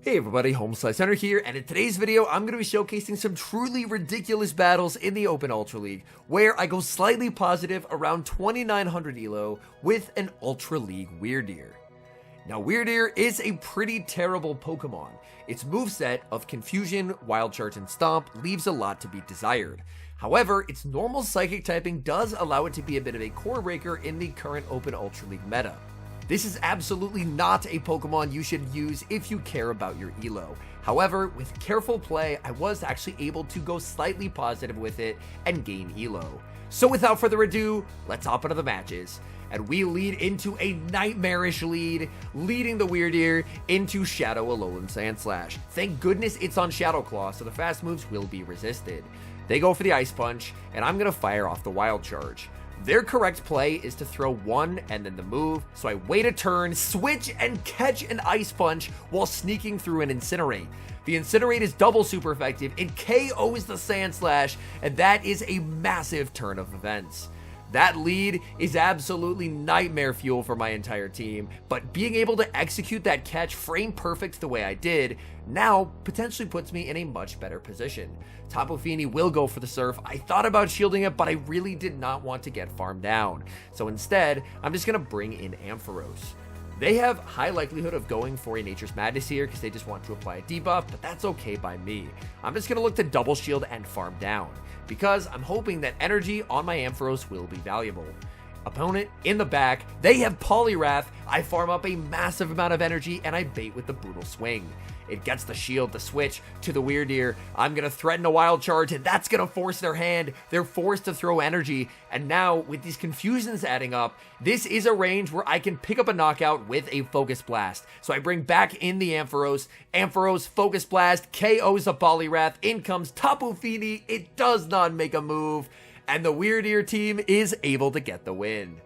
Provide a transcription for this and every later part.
Hey everybody, HomeSliceHenry here, and in today's video, I'm going to be showcasing some truly ridiculous battles in the Open Ultra League, where I go slightly positive around 2900 elo with an Ultra League WYRDEER. Now, WYRDEER is a pretty terrible Pokemon. Its moveset of Confusion, Wild Charge, and Stomp leaves a lot to be desired. However, its normal Psychic typing does allow it to be a bit of a core breaker in the current Open Ultra League meta. This is absolutely not a Pokemon you should use if you care about your elo. However, with careful play, I was actually able to go slightly positive with it and gain elo. So without further ado, let's hop into the matches. And we lead into a nightmarish lead, leading the WYRDEER into Shadow Alolan Sandslash. Thank goodness it's on Shadow Claw, so the fast moves will be resisted. They go for the Ice Punch, and I'm going to fire off the Wild Charge. Their correct play is to throw one and then the move, so I wait a turn, switch, and catch an Ice Punch while sneaking through an Incinerate. The Incinerate is double super effective, it KOs the Sandslash, and that is a massive turn of events. That lead is absolutely nightmare fuel for my entire team, but being able to execute that catch frame perfect the way I did now potentially puts me in a much better position. Tapu Fini will go for the Surf. I thought about shielding it, but I really did not want to get farmed down. So instead, I'm just going to bring in Ampharos. They have high likelihood of going for a Nature's Madness here because they just want to apply a debuff, but that's okay by me. I'm just going to look to double shield and farm down, because I'm hoping that energy on my Ampharos will be valuable. Opponent in the back, they have Poliwrath. I farm up a massive amount of energy and I bait with the Brutal Swing. It gets the shield, the switch to the WYRDEER. I'm going to threaten a Wild Charge, and that's going to force their hand. They're forced to throw energy, and now with these confusions adding up, this is a range where I can pick up a knockout with a Focus Blast. So I bring back in the Ampharos. Ampharos, Focus Blast, KOs the Poliwrath. In comes Tapu Fini. It does not make a move, and the WYRDEER team is able to get the win.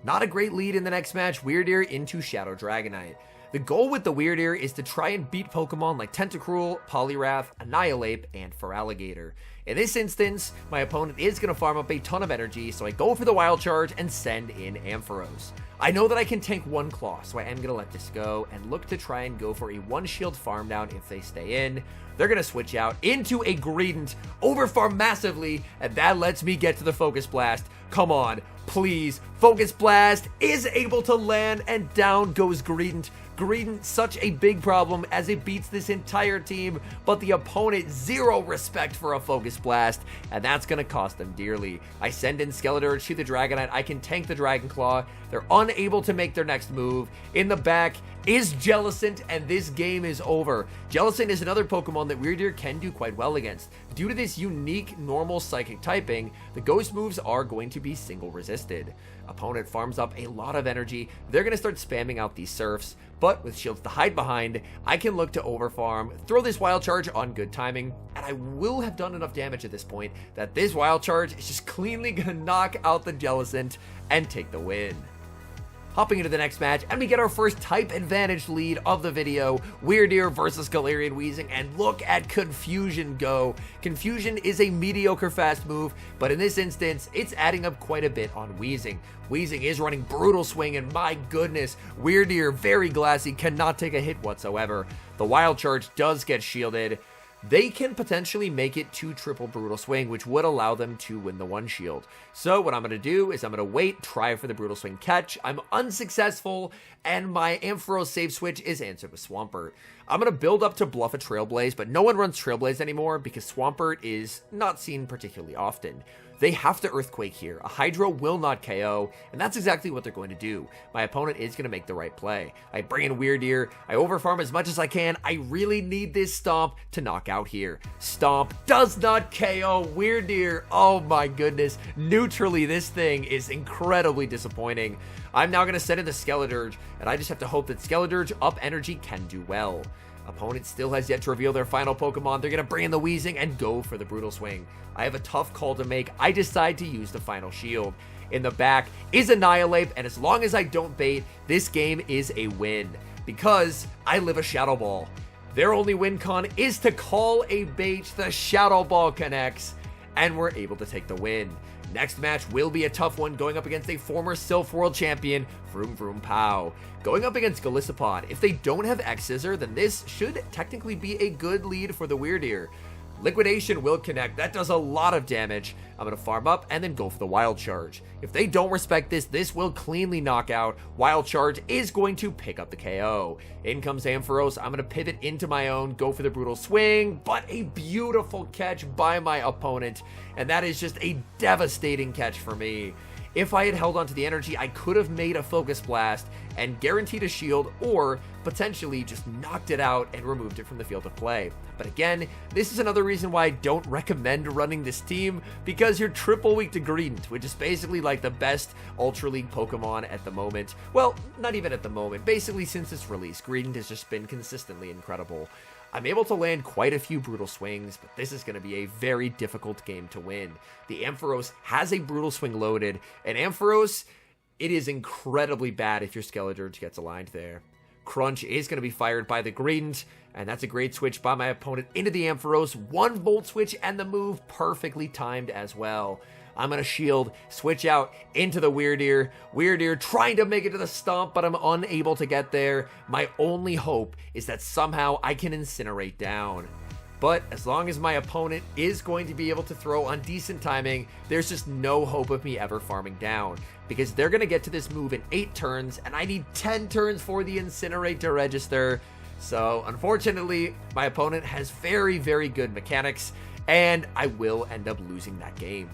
Not a great lead in the next match. WYRDEER into Shadow Dragonite. The goal with the WYRDEER is to try and beat Pokemon like Tentacruel, Poliwrath, Annihilape, and Feraligatr. In this instance, my opponent is going to farm up a ton of energy, so I go for the Wild Charge and send in Ampharos. I know that I can tank one Claw, so I am going to let this go and look to try and go for a one shield farm down if they stay in. They're going to switch out into a Greedent, overfarm massively, and that lets me get to the Focus Blast. Come on, please. Focus Blast is able to land, and down goes Greedent. Greedent, such a big problem as it beats this entire team, but the opponent zero respect for a Focus Blast, and that's going to cost them dearly. I send in Skeledirge to the Dragonite. I can tank the Dragon Claw. They're unable to make their next move. In the back is Jellicent, and this game is over. Jellicent is another Pokemon that WYRDEER can do quite well against. Due to this unique normal Psychic typing, the Ghost moves are going to be single resisted. Opponent farms up a lot of energy. They're going to start spamming out these Surfs, but with shields to hide behind, I can look to overfarm, throw this Wild Charge on good timing, and I will have done enough damage at this point that this Wild Charge is just cleanly going to knock out the Jellicent and take the win. Hopping into the next match, and we get our first type advantage lead of the video, WYRDEER versus Galarian Weezing, and look at Confusion go. Confusion is a mediocre fast move, but in this instance, it's adding up quite a bit on Weezing. Weezing is running Brutal Swing, and my goodness, WYRDEER, very glassy, cannot take a hit whatsoever. The Wild Charge does get shielded. They can potentially make it to triple Brutal Swing, which would allow them to win the one shield. So what I'm going to do is I'm going to wait, try for the Brutal Swing catch. I'm unsuccessful, and my Ampharos save switch is answered with Swampert. I'm going to build up to bluff a Trailblaze, but no one runs Trailblaze anymore because Swampert is not seen particularly often. They have to Earthquake here. A Hydro will not KO, and that's exactly what they're going to do. My opponent is going to make the right play. I bring in WYRDEER. I overfarm as much as I can. I really need this Stomp to knock out here. Stomp does not KO WYRDEER. Oh my goodness. Neutrally, this thing is incredibly disappointing. I'm now going to send in the Skeledirge, and I just have to hope that Skeledirge up energy can do well. Opponent still has yet to reveal their final Pokemon. They're going to bring in the Weezing and go for the Brutal Swing. I have a tough call to make. I decide to use the final shield. In the back is Annihilape, and as long as I don't bait, this game is a win because I live a Shadow Ball. Their only win con is to call a bait. The Shadow Ball connects, and we're able to take the win. Next match will be a tough one, going up against a former Sylph World Champion, Vroom Vroom Pow. Going up against Golisopod, if they don't have X-Scissor, then this should technically be a good lead for the WYRDEER. Liquidation will connect. That does a lot of damage. I'm going to farm up and then go for the Wild Charge. If they don't respect this, this will cleanly knock out. Wild Charge is going to pick up the KO. In comes Ampharos. I'm going to pivot into my own, go for the Brutal Swing, but a beautiful catch by my opponent, and that is just a devastating catch for me. If I had held onto the energy, I could have made a Focus Blast and guaranteed a shield, or potentially just knocked it out and removed it from the field of play. But again, this is another reason why I don't recommend running this team, because you're triple weak to Greedent, which is basically like the best Ultra League Pokemon at the moment. Well, not even at the moment. Basically, since its release, Greedent has just been consistently incredible. I'm able to land quite a few Brutal Swings, but this is going to be a very difficult game to win. The Ampharos has a Brutal Swing loaded, and Ampharos, it is incredibly bad if your Skeledirge gets aligned there. Crunch is going to be fired by the Greedent, and that's a great switch by my opponent into the Ampharos. 1 Volt Switch, and the move perfectly timed as well. I'm going to shield, switch out into the WYRDEER. WYRDEER trying to make it to the stomp, but I'm unable to get there. My only hope is that somehow I can incinerate down. But as long as my opponent is going to be able to throw on decent timing, there's just no hope of me ever farming down, because they're going to get to this move in 8 turns, and I need 10 turns for the Incinerate to register. So unfortunately, my opponent has very, very good mechanics, and I will end up losing that game.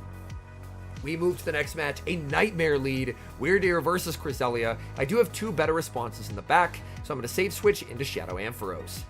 We move to the next match, a Nightmare lead, WYRDEER versus Cresselia. I do have 2 better responses in the back, so I'm going to save switch into Shadow Ampharos.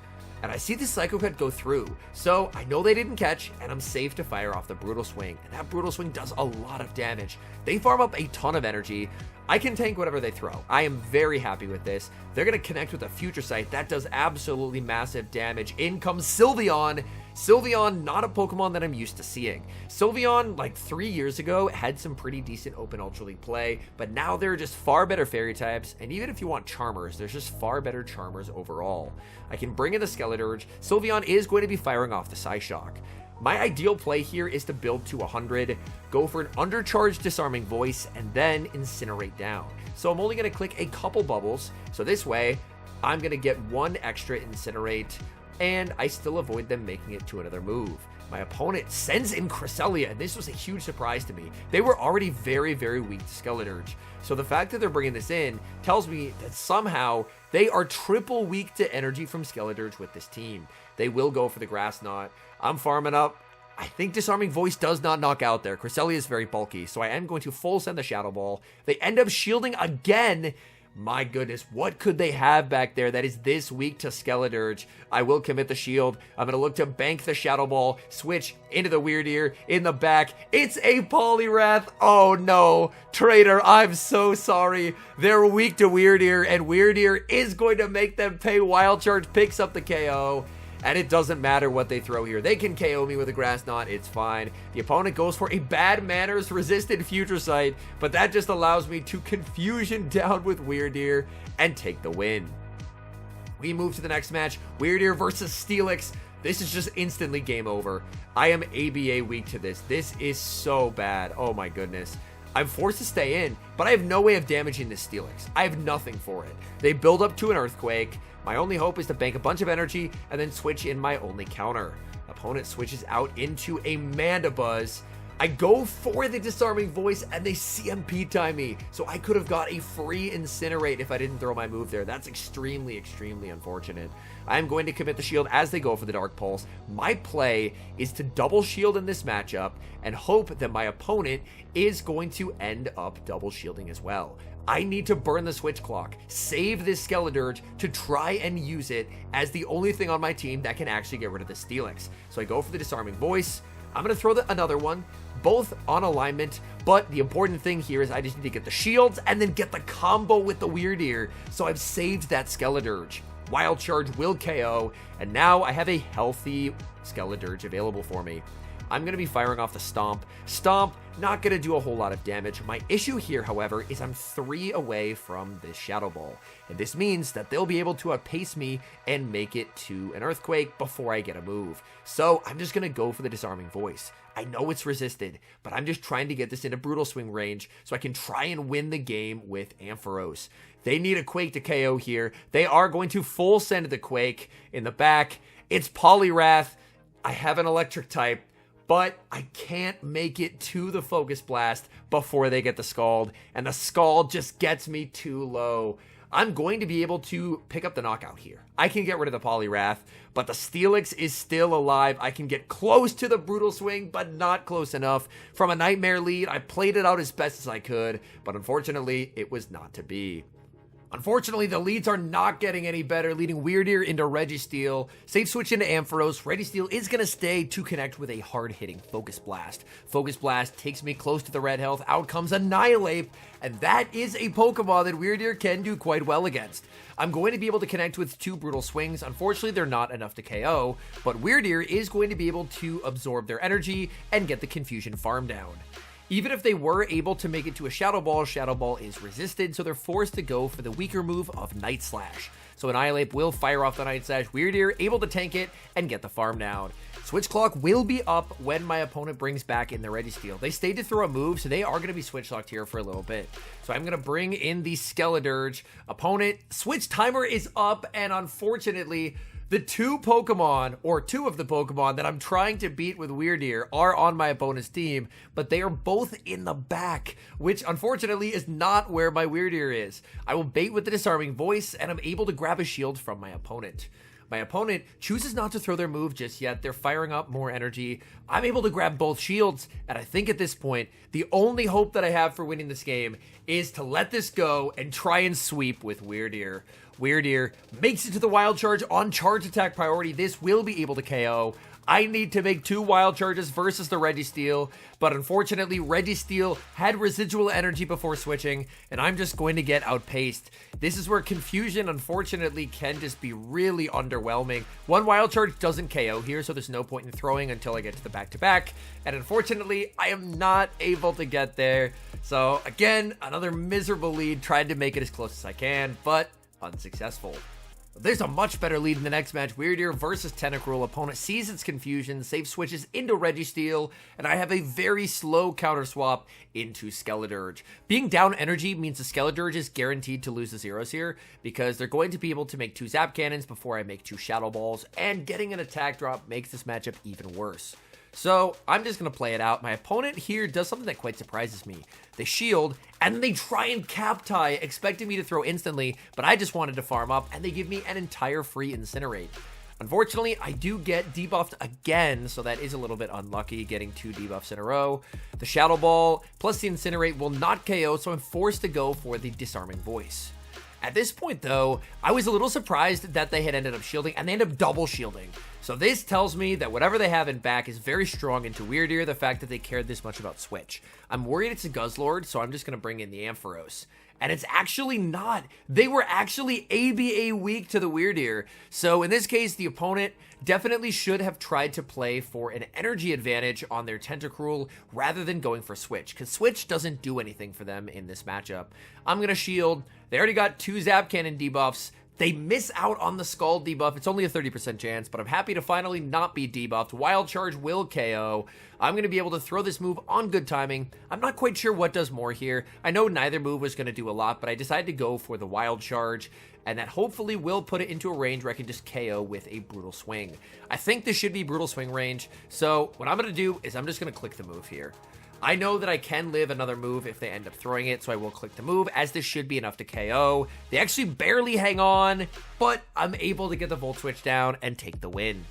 And I see the Psycho Cut go through, so I know they didn't catch, and I'm safe to fire off the Brutal Swing. And that Brutal Swing does a lot of damage. They farm up a ton of energy. I can tank whatever they throw. I am very happy with this. They're going to connect with a Future Sight. That does absolutely massive damage. In comes Sylveon. Sylveon, not a Pokemon that I'm used to seeing. Sylveon, like 3 years ago, had some pretty decent Open Ultra League play, but now there are just far better Fairy types, and even if you want Charmers, there's just far better Charmers overall. I can bring in the Skeledirge. Sylveon is going to be firing off the Psyshock. My ideal play here is to build to 100, go for an undercharged Disarming Voice, and then Incinerate down. So I'm only going to click a couple bubbles, so this way, I'm going to get 1 extra Incinerate, and I still avoid them making it to another move. My opponent sends in Cresselia, and this was a huge surprise to me. They were already very, very weak to Skeledirge. So the fact that they're bringing this in tells me that somehow they are triple weak to energy from Skeledirge with this team. They will go for the Grass Knot. I'm farming up. I think Disarming Voice does not knock out there. Cresselia is very bulky, so I am going to full send the Shadow Ball. They end up shielding again. My goodness, what could they have back there that is this weak to Skeledirge? I will commit the shield. I'm going to look to bank the Shadow Ball, switch into the WYRDEER in the back. It's a Poliwrath. Oh no, traitor, I'm so sorry. They're weak to WYRDEER, and WYRDEER is going to make them pay. Wild Charge picks up the KO. And it doesn't matter what they throw here. They can KO me with a Grass Knot. It's fine. The opponent goes for a Bad Manners resisted Future Sight, but that just allows me to Confusion down with WYRDEER and take the win. We move to the next match, WYRDEER versus Steelix. This is just instantly game over. I am ABA weak to this. This is so bad. Oh my goodness. I'm forced to stay in, but I have no way of damaging this Steelix. I have nothing for it. They build up to an Earthquake. My only hope is to bank a bunch of energy and then switch in my only counter. Opponent switches out into a Mandibuzz. I go for the Disarming Voice and they CMP time me. So I could have got a free Incinerate if I didn't throw my move there. That's extremely, extremely unfortunate. I'm going to commit the shield as they go for the Dark Pulse. My play is to double shield in this matchup and hope that my opponent is going to end up double shielding as well. I need to burn the switch clock, save this Skeledirge to try and use it as the only thing on my team that can actually get rid of the Steelix. So I go for the Disarming Voice. I'm going to throw another one, both on alignment, but the important thing here is I just need to get the shields and then get the combo with the WYRDEER, so I've saved that Skeledirge. Wild Charge will KO, and now I have a healthy Skeledirge available for me. I'm going to be firing off the Stomp. Stomp, not going to do a whole lot of damage. My issue here, however, is I'm 3 away from this Shadow Ball. And this means that they'll be able to outpace me and make it to an Earthquake before I get a move. So I'm just going to go for the Disarming Voice. I know it's resisted, but I'm just trying to get this into Brutal Swing range so I can try and win the game with Ampharos. They need a Quake to KO here. They are going to full send the Quake in the back. It's Poliwrath. I have an Electric type, but I can't make it to the Focus Blast before they get the Scald, and the Scald just gets me too low. I'm going to be able to pick up the knockout here. I can get rid of the Poliwrath, but the Steelix is still alive. I can get close to the Brutal Swing, but not close enough. From a Nightmare lead, I played it out as best as I could, but unfortunately, it was not to be. Unfortunately, the leads are not getting any better, leading WYRDEER into Registeel. Safe switch into Ampharos. Registeel is going to stay to connect with a hard-hitting Focus Blast. Focus Blast takes me close to the red health. Out comes Annihilate, and that is a Pokemon that WYRDEER can do quite well against. I'm going to be able to connect with 2 Brutal Swings. Unfortunately, they're not enough to KO, but WYRDEER is going to be able to absorb their energy and get the Confusion farm down. Even if they were able to make it to a Shadow Ball is resisted, so they're forced to go for the weaker move of Night Slash. So Annihilate will fire off the Night Slash. WYRDEER able to tank it and get the farm down. Switch Clock will be up when my opponent brings back in the Registeel. They stayed to throw a move, so they are going to be switch locked here for a little bit. So I'm going to bring in the Skeledirge. Opponent, switch timer is up, and unfortunately, the 2 Pokemon, or 2 of the Pokemon that I'm trying to beat with WYRDEER are on my opponent's team, but they are both in the back, which unfortunately is not where my WYRDEER is. I will bait with the Disarming Voice, and I'm able to grab a shield from my opponent. My opponent chooses not to throw their move just yet. They're firing up more energy. I'm able to grab both shields, and I think at this point, the only hope that I have for winning this game is to let this go and try and sweep with WYRDEER. WYRDEER makes it to the Wild Charge on charge attack priority. This will be able to KO. I need to make 2 Wild Charges versus the Registeel, but unfortunately Registeel had residual energy before switching, and I'm just going to get outpaced. This is where Confusion unfortunately can just be really underwhelming. 1 Wild Charge doesn't KO here, so there's no point in throwing until I get to the back-to-back, and unfortunately I am not able to get there. So again, another miserable lead, tried to make it as close as I can, but unsuccessful. There's a much better lead in the next match. WYRDEER versus Tentacruel. Opponent sees its confusion, safe switches into Registeel, and I have a very slow counter swap into Skeledirge. Being down energy means the Skeledirge is guaranteed to lose the zeros here, because they're going to be able to make 2 Zap Cannons before I make 2 Shadow Balls, and getting an attack drop makes this matchup even worse. So I'm just going to play it out. My opponent here does something that quite surprises me. They shield, and then they try and cap tie, expecting me to throw instantly, but I just wanted to farm up, and they give me an entire free Incinerate. Unfortunately, I do get debuffed again, so that is a little bit unlucky, getting 2 debuffs in a row. The Shadow Ball plus the Incinerate will not KO, so I'm forced to go for the Disarming Voice. At this point, though, I was a little surprised that they had ended up shielding, and they ended up double shielding. So this tells me that whatever they have in back is very strong into WYRDEER, the fact that they cared this much about switch. I'm worried it's a Guzzlord, so I'm just going to bring in the Ampharos. And it's actually not. They were actually ABA weak to the WYRDEER. So in this case, the opponent definitely should have tried to play for an energy advantage on their Tentacruel rather than going for switch, because switch doesn't do anything for them in this matchup. I'm going to shield. They already got 2 Zap Cannon debuffs. They miss out on the Scald debuff. It's only a 30% chance, but I'm happy to finally not be debuffed. Wild Charge will KO. I'm going to be able to throw this move on good timing. I'm not quite sure what does more here. I know neither move was going to do a lot, but I decided to go for the Wild Charge, and that hopefully will put it into a range where I can just KO with a Brutal Swing. I think this should be Brutal Swing range, so what I'm going to do is I'm just going to click the move here. I know that I can live another move if they end up throwing it, so I will click the move, as this should be enough to KO. They actually barely hang on, but I'm able to get the Volt Switch down and take the win.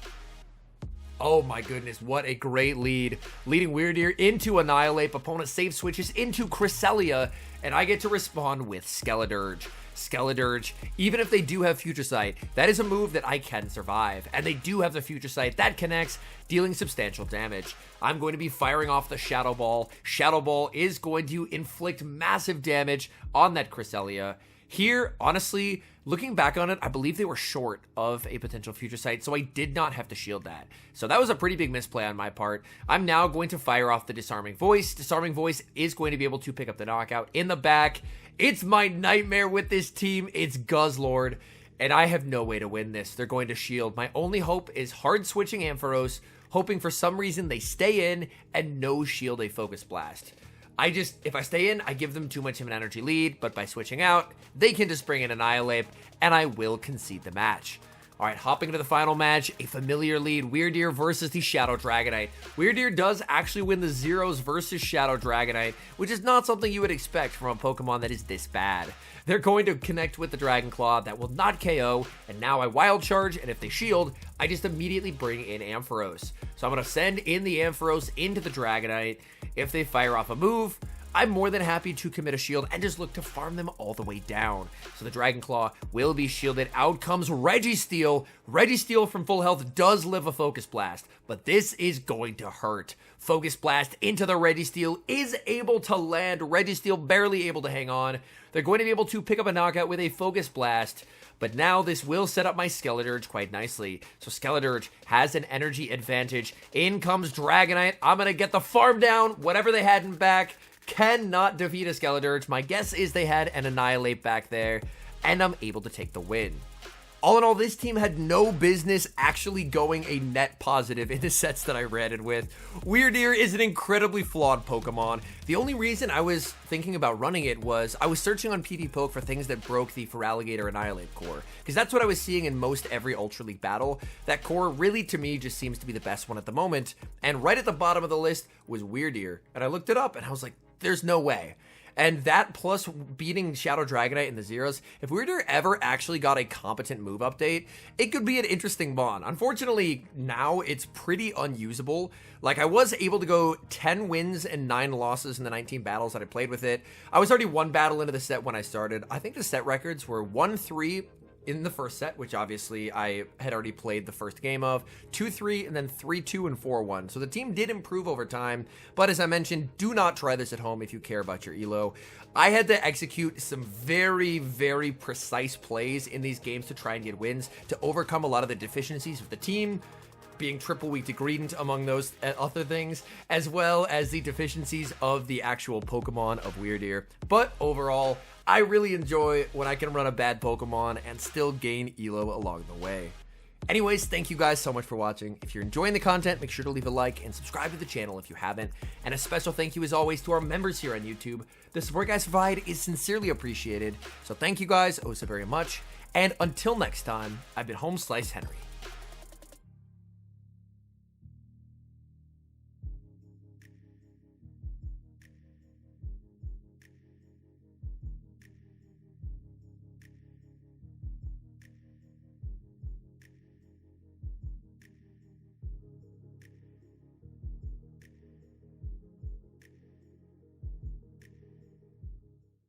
Oh my goodness, what a great lead. Leading WYRDEER into Annihilate, opponent save switches into Cresselia, and I get to respond with Skeledirge. Skeledirge, even if they do have Future Sight, that is a move that I can survive, and they do have the Future Sight that connects, dealing substantial damage. I'm going to be firing off the Shadow Ball. Shadow Ball is going to inflict massive damage on that Cresselia, Here, honestly, looking back on it, I believe they were short of a potential future sight, so I did not have to shield that. So that was a pretty big misplay on my part. I'm now going to fire off the Disarming Voice. Disarming Voice is going to be able to pick up the knockout in the back. It's my nightmare with this team. It's Guzzlord, and I have no way to win this. They're going to shield. My only hope is hard switching Ampharos, hoping for some reason they stay in and no shield a Focus Blast. If I stay in, I give them too much of an energy lead, but by switching out, they can just bring in Annihilate, and I will concede the match. Alright, hopping into the final match, a familiar lead, WYRDEER versus the Shadow Dragonite. WYRDEER does actually win the Zeros versus Shadow Dragonite, which is not something you would expect from a Pokemon that is this bad. They're going to connect with the Dragon Claw, that will not KO, and now I Wild Charge, and if they shield, I just immediately bring in Ampharos. So I'm going to send in the Ampharos into the Dragonite. If they fire off a move, I'm more than happy to commit a shield and just look to farm them all the way down. So the Dragon Claw will be shielded. Out comes Registeel. Registeel from full health does live a Focus Blast, but this is going to hurt. Focus Blast into the Registeel is able to land. Registeel barely able to hang on. They're going to be able to pick up a knockout with a Focus Blast, but now this will set up my Skeledirge quite nicely. So Skeledirge has an energy advantage. In comes Dragonite. I'm going to get the farm down. Whatever they had in back cannot defeat a Skeledirge. My guess is they had an Annihilate back there, and I'm able to take the win. All in all, this team had no business actually going a net positive in the sets that I ran it with. WYRDEER is an incredibly flawed Pokemon. The only reason I was thinking about running it was I was searching on PvPoke for things that broke the Feraligatr Annihilate core, because that's what I was seeing in most every Ultra League battle. That core really, to me, just seems to be the best one at the moment, and right at the bottom of the list was WYRDEER, and I looked it up, and I was like, there's no way. And that plus beating Shadow Dragonite in the Zeros, if WYRDEER ever actually got a competent move update, it could be an interesting Mon. Unfortunately, now it's pretty unusable. Like, I was able to go 10 wins and 9 losses in the 19 battles that I played with it. I was already 1 battle into the set when I started. I think the set records were 1-3 in the first set, which obviously I had already played the first game of, 2-3, and then 3-2 and 4-1. So the team did improve over time, but as I mentioned, do not try this at home if you care about your elo. I had to execute some very, very precise plays in these games to try and get wins, to overcome a lot of the deficiencies of the team, being triple weak degradient among those other things, as well as the deficiencies of the actual Pokemon of WYRDEER. But overall, I really enjoy when I can run a bad Pokemon and still gain elo along the way. Anyways, thank you guys so much for watching. If you're enjoying the content, make sure to leave a like and subscribe to the channel if you haven't. And a special thank you as always to our members here on YouTube. The support you guys provide is sincerely appreciated. So thank you guys oh so very much. And until next time, I've been HomeSliceHenry.